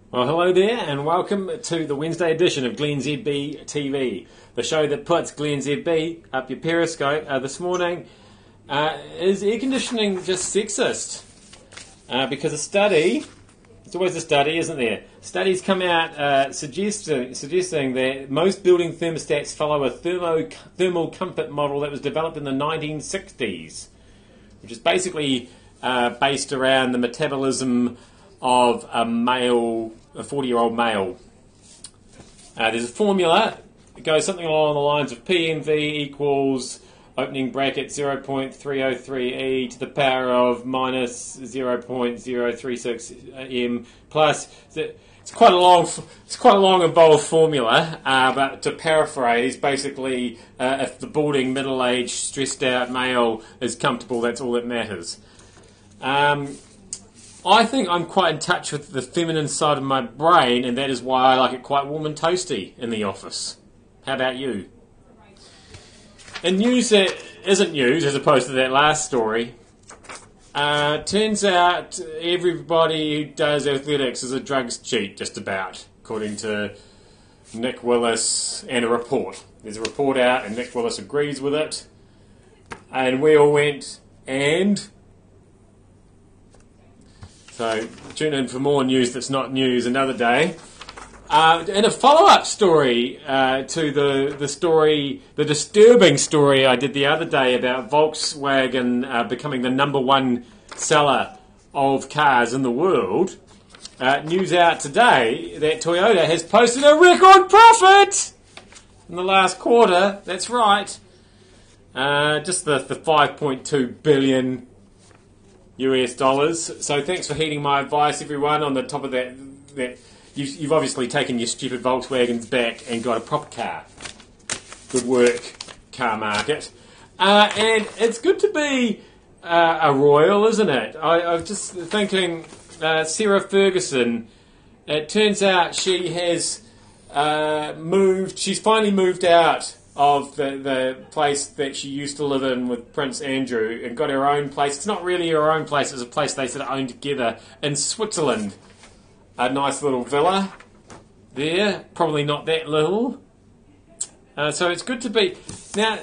Well, hello there, and welcome to the Wednesday edition of glennzb TV, the show that puts glennzb up your Periscope. This morning, is air conditioning just sexist? Because a study, it's always a study, isn't there? Studies come out suggesting that most building thermostats follow a thermal comfort model that was developed in the 1960s, which is basically based around the metabolism of a 40-year-old male. There's a formula. It goes something along the lines of PMV equals opening bracket 0.303 to the power of minus 0.036 m plus. It's quite a long involved formula, but to paraphrase, basically, if the balding, middle-aged, stressed-out male is comfortable, that's all that matters. I think I'm quite in touch with the feminine side of my brain, and that is why I like it quite warm and toasty in the office. How about you? In news that isn't news, as opposed to that last story, turns out everybody who does athletics is a drugs cheat, just about, according to Nick Willis and a report. There's a report out, and Nick Willis agrees with it, and we all went, and... So tune in for more news that's not news another day. And a follow-up story to the disturbing story I did the other day about Volkswagen becoming the #1 seller of cars in the world. News out today that Toyota has posted a record profit in the last quarter. That's right. Just the 5.2 billion US dollars. So thanks for heeding my advice, everyone. On the top of that you've obviously taken your stupid Volkswagens back and got a proper car. Good work, car market. And it's good to be a royal, isn't it? I was just thinking, Sarah Ferguson, it turns out she has moved, she's finally moved out of the place that she used to live in with Prince Andrew and got her own place. It's not really her own place, it's a place they sort of own together in Switzerland. A nice little villa there, probably not that little. So it's good to be... Now,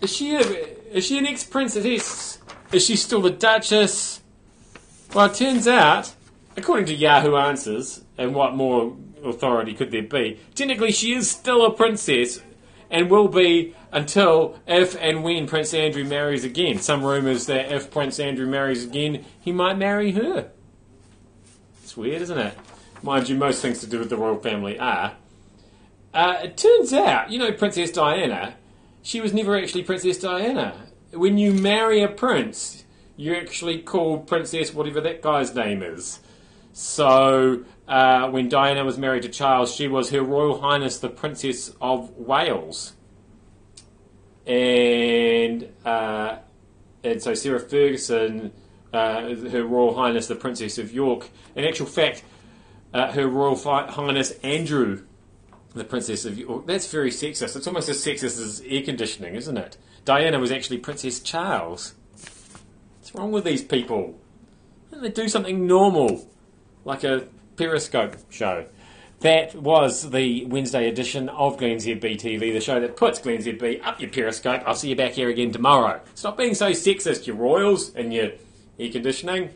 is she an ex-princess? Is she still the Duchess? Well, it turns out, according to Yahoo Answers, and what more authority could there be, technically she is still a princess, and will be until if and when Prince Andrew marries again. Some rumours that if Prince Andrew marries again, he might marry her. It's weird, isn't it? Mind you, most things to do with the royal family are. It turns out, you know Princess Diana, she was never actually Princess Diana. When you marry a prince, you're actually called Princess whatever that guy's name is. So, when Diana was married to Charles, she was Her Royal Highness the Princess of Wales. And so Sarah Ferguson, Her Royal Highness the Princess of York. In actual fact, Her Royal Highness Andrew the Princess of York. That's very sexist. It's almost as sexist as air conditioning, isn't it? Diana was actually Princess Charles. What's wrong with these people? Why don't they do something normal? Like a Periscope show. That was the Wednesday edition of glennzb TV, the show that puts glennzb up your Periscope. I'll see you back here again tomorrow. Stop being so sexist, you royals, and your air conditioning.